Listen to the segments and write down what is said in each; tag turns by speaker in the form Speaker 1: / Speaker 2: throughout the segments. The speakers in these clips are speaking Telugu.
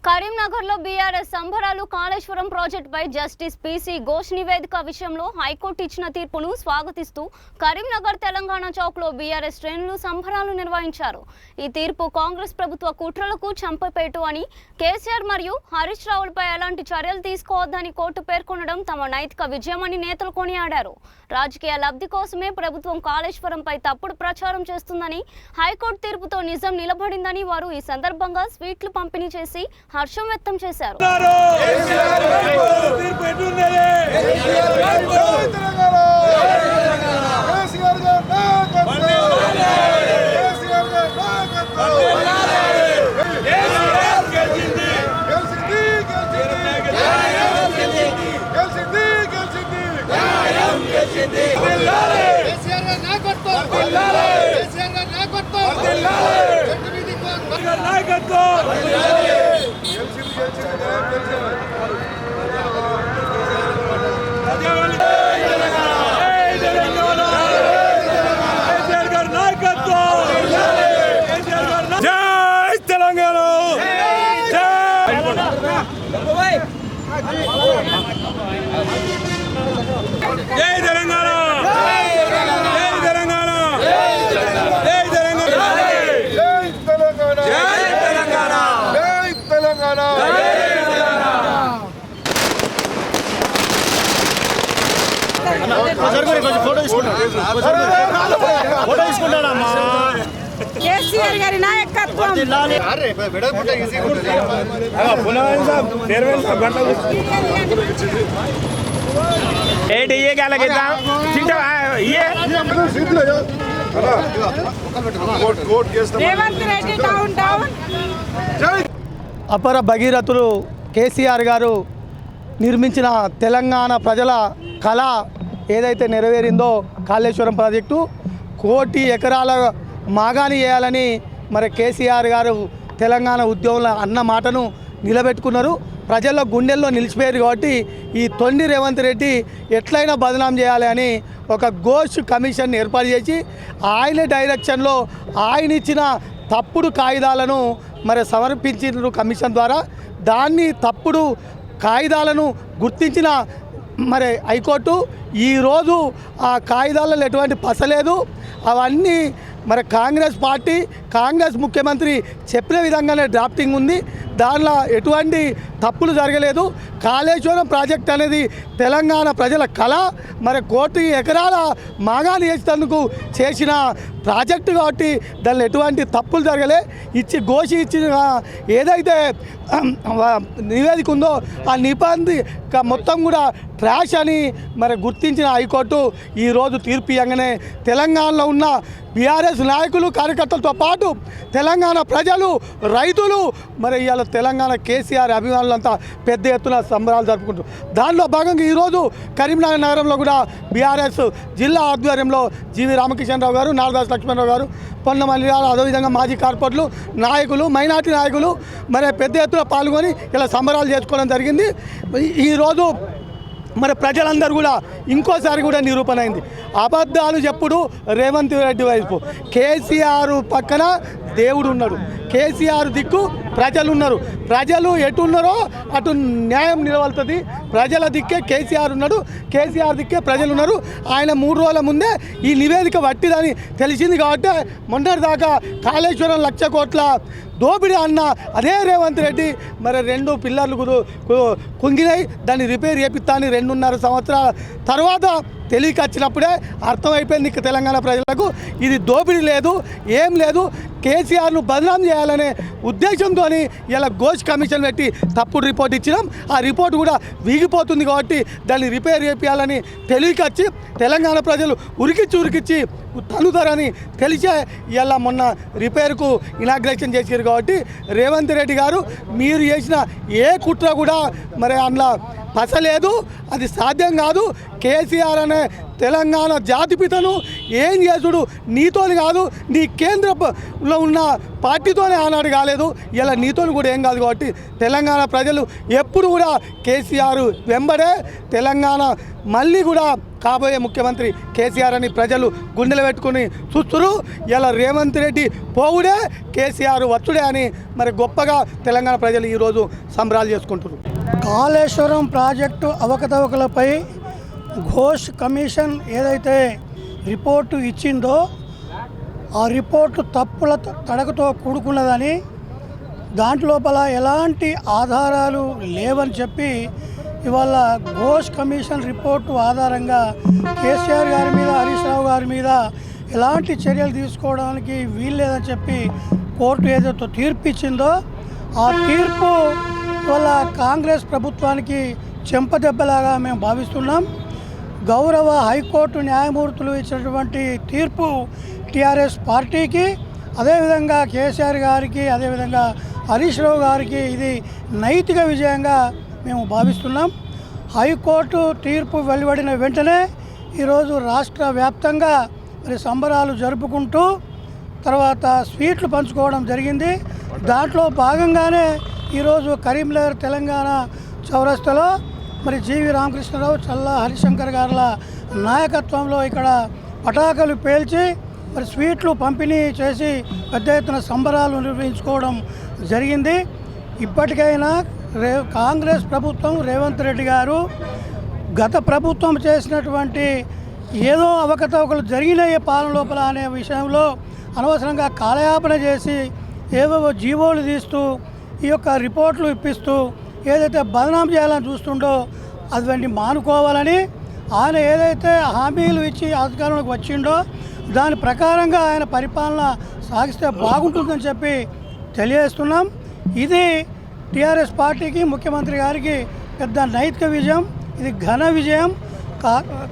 Speaker 1: కరీంనగర్లో బీఆర్ఎస్ సంబరాలు కాళేశ్వరం ప్రాజెక్టుపై జస్టిస్ పీసీ ఘోష్ నివేదిక విషయంలో హైకోర్టు ఇచ్చిన తీర్పును స్వాగతిస్తూ కరీంనగర్ తెలంగాణ చౌక్లో బీఆర్ఎస్ శ్రేణులు సంబరాలు నిర్వహించారు. ఈ తీర్పు కాంగ్రెస్ ప్రభుత్వ కుట్రలకు చంపపేటు అని, కేసీఆర్ మరియు హరీష్ రావులపై ఎలాంటి చర్యలు తీసుకోవద్దని కోర్టు పేర్కొనడం తమ నైతిక విజయమని నేతలు కొనియాడారు. రాజకీయ లబ్ధి కోసమే ప్రభుత్వం కాళేశ్వరంపై తప్పుడు ప్రచారం చేస్తుందని, హైకోర్టు తీర్పుతో నిజం నిలబడిందని వారు ఈ సందర్భంగా స్వీట్లు పంపిణీ చేసి హర్షం వ్యక్తం చేశారు.
Speaker 2: కేసీఆర్ గారి నాయకత్వం
Speaker 3: అపర భగీరథులు కేసీఆర్ గారు నిర్మించిన తెలంగాణ ప్రజల కళ ఏదైతే నెరవేరిందో కాళేశ్వరం ప్రాజెక్టు 1 కోటి ఎకరాల మాగాని చేయాలని మరి కేసీఆర్ గారు తెలంగాణ ఉద్యమంలో అన్న మాటను నిలబెట్టుకున్నారు. ప్రజల్లో గుండెల్లో నిలిచిపోయారు కాబట్టి ఈ తొండి రేవంత్ రెడ్డి ఎట్లయినా బదనాం చేయాలి అని ఒక ఘోష్ కమిషన్ ఏర్పాటు చేసి ఆయన డైరెక్షన్లో ఆయన ఇచ్చిన తప్పుడు కాగితాలను మరి సమర్పించిన కమిషన్ ద్వారా దాన్ని తప్పుడు కాగితాలను గుర్తించిన మరి హైకోర్టు ఈరోజు ఆ కాగితాలలో ఎటువంటి పసలేదు. అవన్నీ మరి కాంగ్రెస్ పార్టీ కాంగ్రెస్ ముఖ్యమంత్రి చెప్పిన విధంగానే డ్రాఫ్టింగ్ ఉంది. దానిలో ఎటువంటి తప్పులు జరగలేదు. కాళేశ్వరం ప్రాజెక్ట్ అనేది తెలంగాణ ప్రజల కళ. మరి 1 కోటి ఎకరాల మాగాని వేసేందుకు చేసిన ప్రాజెక్టు కాబట్టి దానిలో ఎటువంటి తప్పులు జరగలే. ఘోషి ఇచ్చిన ఏదైతే నివేదిక ఉందో ఆ నిబంధన మొత్తం కూడా ట్రాష్ అని మరి గుర్తించిన హైకోర్టు ఈరోజు తీర్పు ఇవ్వగానే తెలంగాణలో ఉన్న బీఆర్ఎస్ నాయకులు కార్యకర్తలతో పాటు తెలంగాణ ప్రజలు రైతులు మరి ఇవాళ తెలంగాణ కేసీఆర్ అభిమానులంతా పెద్ద ఎత్తున సంబరాలు జరుపుకుంటారు. దానిలో భాగంగా ఈరోజు కరీంనగర్ నగరంలో కూడా బీఆర్ఎస్ జిల్లా ఆధ్వర్యంలో జీవి రామకిషన్ రావు గారు, నారదాస్ లక్ష్మణరావు గారు, పొన్నమల్లి గారు, అదేవిధంగా మాజీ కార్పొరేటర్లు నాయకులు మైనార్టీ నాయకులు మరి పెద్ద ఎత్తున పాల్గొని ఇలా సంబరాలు చేసుకోవడం జరిగింది. ఈరోజు మరి ప్రజలందరూ కూడా ఇంకోసారి కూడా నిరూపణ అయింది. అబద్ధాలు చెప్పుడు రేవంత్ రెడ్డి వైపు. కేసీఆర్ పక్కన దేవుడు ఉన్నాడు, కేసీఆర్ దిక్కు ప్రజలు ఉన్నారు. ప్రజలు ఎటు ఉన్నారో అటు న్యాయం నిలబడుతుంది. ప్రజల దిక్కే కేసీఆర్ ఉన్నాడు, కేసీఆర్ దిక్కే ప్రజలు ఉన్నారు. ఆయన 3 రోజుల ముందే ఈ నివేదిక వట్టిదని తెలిసింది కాబట్టి మొన్నటిదాకా కాళేశ్వరం 1,00,000 కోట్ల దోపిడీ అన్న అదే రేవంత్ రెడ్డి మరి 2 పిల్లర్లు కుంగినాయి, దాన్ని రిపేర్ చేపిస్తాను 2.5 సంవత్సరాల తర్వాత తెలియక వచ్చినప్పుడే అర్థమైపోయింది తెలంగాణ ప్రజలకు ఇది దోపిడీ లేదు, ఏం లేదు. కేసీఆర్ను బదనాం చేయాలనే ఉద్దేశంతో ఇలా ఘోష్ కమిషన్ పెట్టి తప్పుడు రిపోర్ట్ ఇచ్చినాం. ఆ రిపోర్ట్ కూడా వీగిపోతుంది కాబట్టి దాన్ని రిపేర్ చేయాలని తెలియకొచ్చి తెలంగాణ ప్రజలు ఉరికిచ్చి తనుతారని తెలిసే ఇలా మొన్న రిపేర్కు ఇనాగ్రేషన్ చేశారు. కాబట్టి రేవంత్ రెడ్డి గారు మీరు చేసిన ఏ కుట్ర కూడా మరి అందులో పసలేదు, అది సాధ్యం కాదు. కేసీఆర్ అనే తెలంగాణ జాతిపితను ఏం చేసుడు నీతోని కాదు, నీ కేంద్రంలో ఉన్న పార్టీతోనే ఆనాడు కాలేదు, ఇలా నీతోని కూడా ఏం కాదు. కాబట్టి తెలంగాణ ప్రజలు ఎప్పుడు కూడా కేసీఆర్ వెంబడే, తెలంగాణ మళ్ళీ కూడా కాబోయే ముఖ్యమంత్రి కేసీఆర్ అని ప్రజలు గుండెలు పెట్టుకుని చూస్తున్నారు. ఇలా రేవంత్ రెడ్డి పోవుడే కేసీఆర్ వచ్చుడే అని మరి గొప్పగా తెలంగాణ ప్రజలు ఈరోజు సంబరాలు చేసుకుంటున్నారు.
Speaker 2: కాళేశ్వరం ప్రాజెక్టు అవకతవకలపై ఘోష్ కమిషన్ ఏదైతే రిపోర్టు ఇచ్చిందో ఆ రిపోర్టు తప్పుల తడకతో కూడుకున్నదని, దాంట్లోపల ఎలాంటి ఆధారాలు లేవని చెప్పి ఇవాళ ఘోష్ కమిషన్ రిపోర్టు ఆధారంగా కేసీఆర్ గారి మీద, హరీష్ రావు గారి మీద ఎలాంటి చర్యలు తీసుకోవడానికి వీల్లేదని చెప్పి కోర్టు ఏదైతే తీర్పు ఇచ్చిందో ఆ తీర్పు ఇవాళ కాంగ్రెస్ ప్రభుత్వానికి చెంపదెబ్బలాగా మేము భావిస్తున్నాం. గౌరవ హైకోర్టు న్యాయమూర్తులు ఇచ్చినటువంటి తీర్పు టీఆర్ఎస్ పార్టీకి, అదేవిధంగా కేసీఆర్ గారికి, అదేవిధంగా హరీష్ రావు గారికి ఇది నైతిక విజయంగా మేము భావిస్తున్నాం. హైకోర్టు తీర్పు వెలువడిన వెంటనే ఈరోజు రాష్ట్ర వ్యాప్తంగా మరి సంబరాలు జరుపుకుంటూ తర్వాత స్వీట్లు పంచుకోవడం జరిగింది. దాంట్లో భాగంగానే ఈరోజు కరీంనగర్ తెలంగాణ చౌరస్తాలో మరి జీవి రామకృష్ణరావు, చల్లా హరిశంకర్ గారుల నాయకత్వంలో ఇక్కడ పటాకులు పేల్చి మరి స్వీట్లు పంపిణీ చేసి పెద్ద ఎత్తున సంబరాలు నిర్వహించుకోవడం జరిగింది. ఇప్పటికైనా కాంగ్రెస్ ప్రభుత్వం, రేవంత్ రెడ్డి గారు గత ప్రభుత్వం చేసినటువంటి ఏదో అవకతవకలు జరిగినాయి పాలన లోపల అనే విషయంలో అనవసరంగా కాలయాపన చేసి ఏవేవో జీవోలు తీస్తూ ఈ యొక్క రిపోర్ట్లు ఇప్పిస్తూ ఏదైతే బదనాం చేయాలని చూస్తుండో అటువంటి మానుకోవాలని, ఆయన ఏదైతే హామీలు ఇచ్చి అధికారంలోకి వచ్చిండో దాని ప్రకారంగా ఆయన పరిపాలన సాగిస్తే బాగుంటుందని చెప్పి తెలియజేస్తున్నాం. ఇది టీఆర్ఎస్ పార్టీకి, ముఖ్యమంత్రి గారికి పెద్ద నైతిక విజయం, ఇది ఘన విజయం.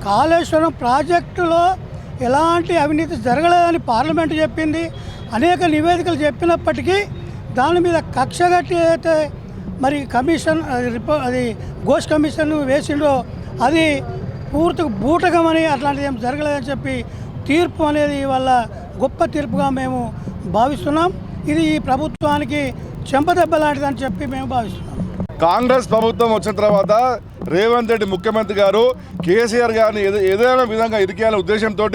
Speaker 2: కాళేశ్వరం ప్రాజెక్టులో ఎలాంటి అవినీతి జరగలేదని పార్లమెంటు చెప్పింది, అనేక నివేదికలు చెప్పినప్పటికీ దాని మీద కక్షగట్టి ఏదైతే మరి కమిషన్ అది ఘోష్ కమిషన్ వేసిండో అది పూర్తిగా బూటకమని, అట్లాంటిది ఏం జరగలేదని చెప్పి తీర్పు అనేది వల్ల గొప్ప తీర్పుగా మేము భావిస్తున్నాం. ఇది ఈ ప్రభుత్వానికి చెంపదెబ్బ లాంటిదని చెప్పి మేము భావిస్తున్నాం.
Speaker 4: కాంగ్రెస్ ప్రభుత్వం వచ్చిన తర్వాత రేవంత్ రెడ్డి ముఖ్యమంత్రి గారు కేసీఆర్ గారిని ఏదైనా విధంగా ఇరికేయాలనే ఉద్దేశంతో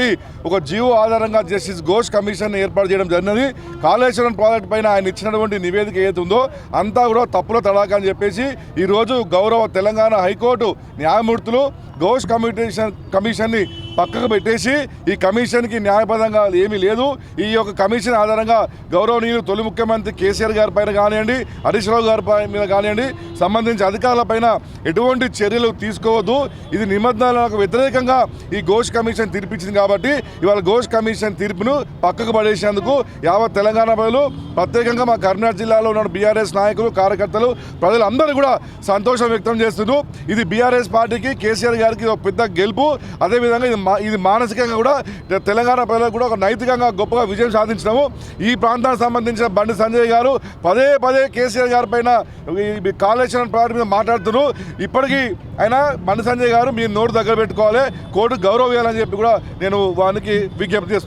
Speaker 4: ఒక జీవో ఆధారంగా జస్టిస్ ఘోష్ కమిషన్ ఏర్పాటు చేయడం జరిగినది. కాళేశ్వరం ప్రాజెక్ట్ పైన ఆయన ఇచ్చినటువంటి నివేదిక ఏతుందో అంతా కూడా తప్పుల తడాకా అని చెప్పేసి ఈరోజు గౌరవ తెలంగాణ హైకోర్టు న్యాయమూర్తులు ఘోష్ కమిషన్ని పక్కకు పెట్టేసి ఈ కమిషన్కి న్యాయబద్ధంగా ఏమీ లేదు, ఈ యొక్క కమిషన్ ఆధారంగా గౌరవనీయులు తొలి ముఖ్యమంత్రి కేసీఆర్ గారి పైన కానివ్వండి, హరీష్ రావు గారి మీద కానివ్వండి, సంబంధించిన అధికారులపైన ఎటువంటి చర్యలు తీసుకోవద్దు, ఇది నిబంధనలకు వ్యతిరేకంగా ఈ ఘోష్ కమిషన్ తీర్పిచ్చింది. కాబట్టి ఇవాళ ఘోష్ కమిషన్ తీర్పును పక్కకు పడేసేందుకు యావత్ తెలంగాణ ప్రజలు, ప్రత్యేకంగా మా కరీంనగర్ జిల్లాలో ఉన్న బీఆర్ఎస్ నాయకులు, కార్యకర్తలు, ప్రజలందరూ కూడా సంతోషం వ్యక్తం చేస్తున్నారు. ఇది బీఆర్ఎస్ పార్టీకి, కేసీఆర్ గారికి ఒక పెద్ద గెలుపు. అదేవిధంగా ఇది మానసికంగా కూడా తెలంగాణ ప్రజలకు కూడా ఒక నైతికంగా గొప్పగా విజయం సాధించినాము. ఈ ప్రాంతానికి సంబంధించిన బండి సంజయ్ గారు పదే పదే కేసీఆర్ గారి పైన కాళేశ్వరం ప్రాజెక్టు మీద మాట్లాడుతున్నారు. ఇప్పటికీ ఆయన బండి సంజయ్ గారు మీరు నోటు దగ్గర పెట్టుకోవాలి, కోర్టు గౌరవం ఇవ్వాలని చెప్పి కూడా నేను వారికి విజ్ఞప్తి చేస్తున్నాను.